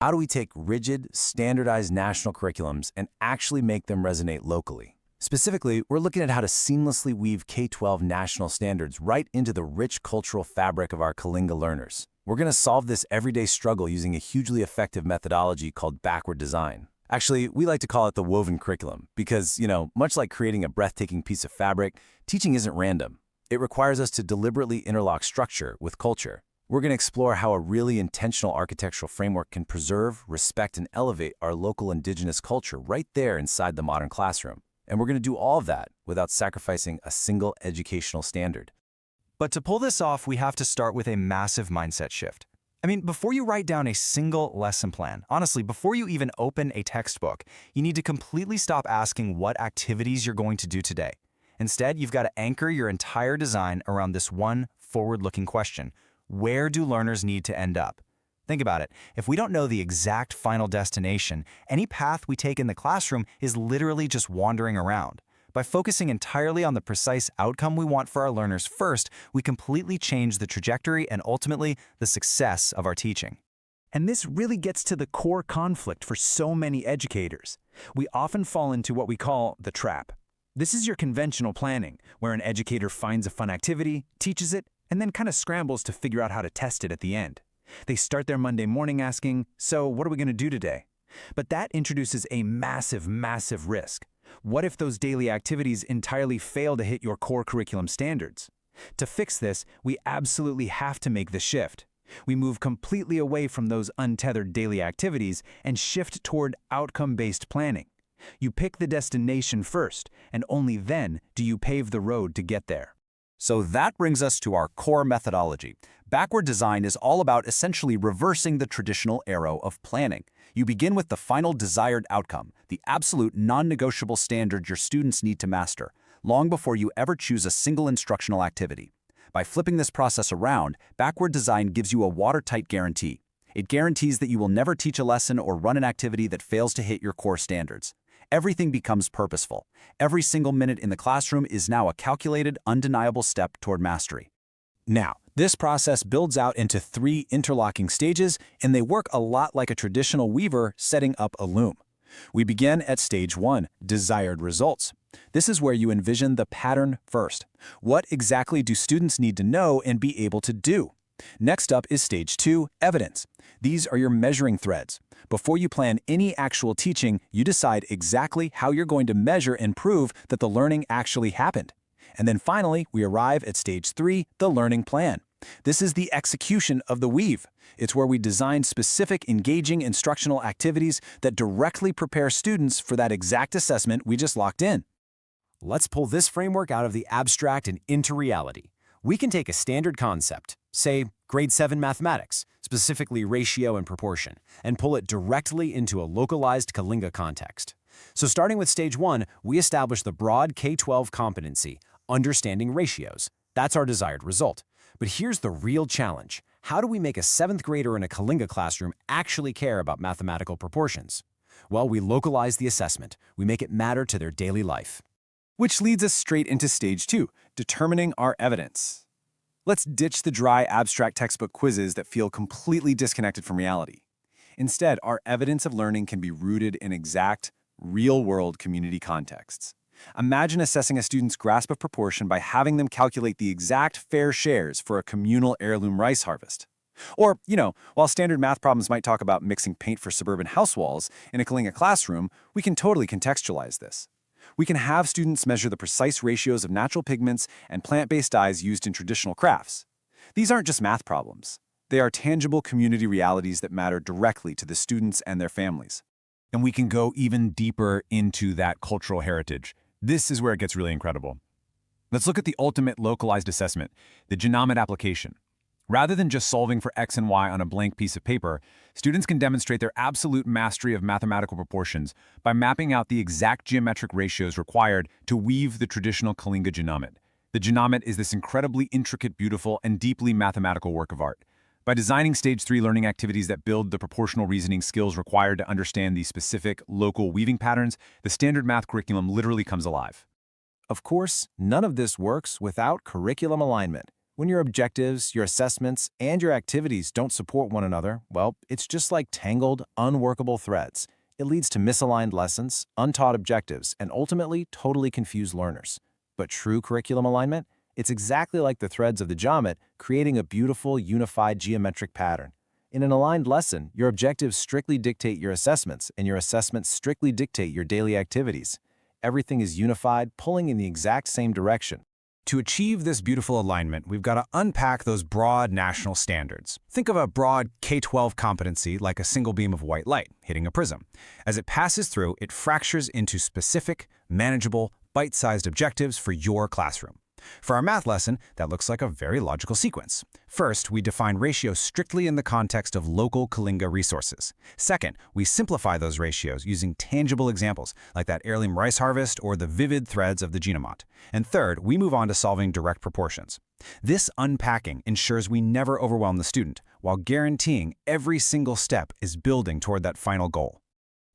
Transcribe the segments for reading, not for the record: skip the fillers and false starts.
How do we take rigid, standardized national curriculums and actually make them resonate locally? Specifically, we're looking at how to seamlessly weave K-12 national standards right into the rich cultural fabric of our Kalinga learners. We're going to solve this everyday struggle using a hugely effective methodology called backward design. Actually, we like to call it the woven curriculum because, much like creating a breathtaking piece of fabric, teaching isn't random. It requires us to deliberately interlock structure with culture. We're going to explore how a really intentional architectural framework can preserve, respect, and elevate our local indigenous culture right there inside the modern classroom. And we're going to do all of that without sacrificing a single educational standard. But to pull this off, we have to start with a massive mindset shift. Before you write down a single lesson plan, honestly, before you even open a textbook, you need to completely stop asking what activities you're going to do today. Instead, you've got to anchor your entire design around this one forward-looking question. Where do learners need to end up? Think about it. If we don't know the exact final destination, any path we take in the classroom is literally just wandering around. By focusing entirely on the precise outcome we want for our learners first, we completely change the trajectory and ultimately the success of our teaching. And this really gets to the core conflict for so many educators. We often fall into what we call the trap. This is your conventional planning, where an educator finds a fun activity, teaches it, and then kind of scrambles to figure out how to test it at the end. They start their Monday morning asking, "So what are we going to do today?" But that introduces a massive, massive risk. What if those daily activities entirely fail to hit your core curriculum standards? To fix this, we absolutely have to make the shift. We move completely away from those untethered daily activities and shift toward outcome-based planning. You pick the destination first, and only then do you pave the road to get there. So that brings us to our core methodology. Backward design is all about essentially reversing the traditional arrow of planning. You begin with the final desired outcome, the absolute non-negotiable standard your students need to master, long before you ever choose a single instructional activity. By flipping this process around, backward design gives you a watertight guarantee. It guarantees that you will never teach a lesson or run an activity that fails to hit your core standards. Everything becomes purposeful. Every single minute in the classroom is now a calculated, undeniable step toward mastery. Now, this process builds out into 3 interlocking stages, and they work a lot like a traditional weaver setting up a loom. We begin at stage 1, desired results. This is where you envision the pattern first. What exactly do students need to know and be able to do? Next up is stage 2, evidence. These are your measuring threads. Before you plan any actual teaching, you decide exactly how you're going to measure and prove that the learning actually happened. And then finally, we arrive at stage 3, the learning plan. This is the execution of the weave. It's where we design specific, engaging instructional activities that directly prepare students for that exact assessment we just locked in. Let's pull this framework out of the abstract and into reality. We can take a standard concept, say grade 7 mathematics, specifically ratio and proportion, and pull it directly into a localized Kalinga context. So starting with stage 1, we establish the broad K-12 competency, understanding ratios. That's our desired result. But here's the real challenge. How do we make a 7th grader in a Kalinga classroom actually care about mathematical proportions? Well, we localize the assessment. We make it matter to their daily life. Which leads us straight into stage 2, determining our evidence. Let's ditch the dry, abstract textbook quizzes that feel completely disconnected from reality. Instead, our evidence of learning can be rooted in exact, real-world community contexts. Imagine assessing a student's grasp of proportion by having them calculate the exact fair shares for a communal heirloom rice harvest. Or, while standard math problems might talk about mixing paint for suburban house walls, in a Kalinga classroom, we can totally contextualize this. We can have students measure the precise ratios of natural pigments and plant-based dyes used in traditional crafts. These aren't just math problems. They are tangible community realities that matter directly to the students and their families. And we can go even deeper into that cultural heritage. This is where it gets really incredible. Let's look at the ultimate localized assessment, the Genomet application. Rather than just solving for X and Y on a blank piece of paper, students can demonstrate their absolute mastery of mathematical proportions by mapping out the exact geometric ratios required to weave the traditional Kalinga Genomet. The Genomet is this incredibly intricate, beautiful, and deeply mathematical work of art. By designing Stage 3 learning activities that build the proportional reasoning skills required to understand these specific, local weaving patterns, the standard math curriculum literally comes alive. Of course, none of this works without curriculum alignment. When your objectives, your assessments, and your activities don't support one another, well, it's just like tangled, unworkable threads. It leads to misaligned lessons, untaught objectives, and ultimately totally confused learners. But true curriculum alignment? It's exactly like the threads of the geomet, creating a beautiful, unified geometric pattern. In an aligned lesson, your objectives strictly dictate your assessments, and your assessments strictly dictate your daily activities. Everything is unified, pulling in the exact same direction. To achieve this beautiful alignment, we've got to unpack those broad national standards. Think of a broad K-12 competency like a single beam of white light hitting a prism. As it passes through, it fractures into specific, manageable, bite-sized objectives for your classroom. For our math lesson, that looks like a very logical sequence. First, we define ratios strictly in the context of local Kalinga resources. Second, we simplify those ratios using tangible examples like that heirloom rice harvest or the vivid threads of the Genomot. And third, we move on to solving direct proportions. This unpacking ensures we never overwhelm the student, while guaranteeing every single step is building toward that final goal.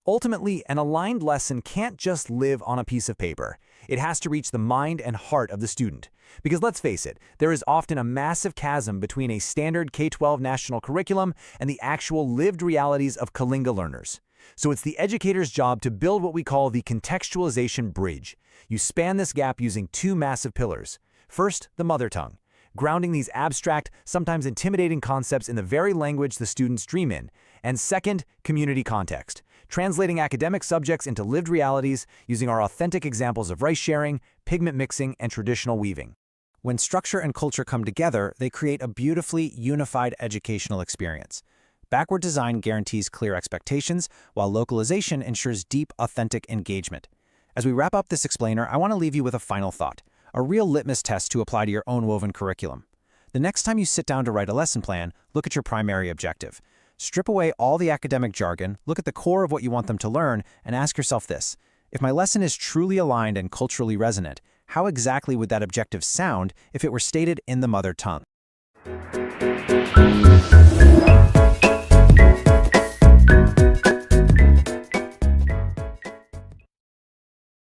Ultimately, an aligned lesson can't just live on a piece of paper. It has to reach the mind and heart of the student. Because let's face it, there is often a massive chasm between a standard K-12 national curriculum and the actual lived realities of Kalinga learners. So it's the educator's job to build what we call the contextualization bridge. You span this gap using two massive pillars. First, the mother tongue, grounding these abstract, sometimes intimidating concepts in the very language the students dream in. And second, community context, translating academic subjects into lived realities using our authentic examples of rice sharing, pigment mixing, and traditional weaving. When structure and culture come together, they create a beautifully unified educational experience. Backward design guarantees clear expectations, while localization ensures deep, authentic engagement. As we wrap up this explainer, I want to leave you with a final thought, a real litmus test to apply to your own woven curriculum. The next time you sit down to write a lesson plan, look at your primary objective. Strip away all the academic jargon, look at the core of what you want them to learn, and ask yourself this: if my lesson is truly aligned and culturally resonant, how exactly would that objective sound if it were stated in the mother tongue?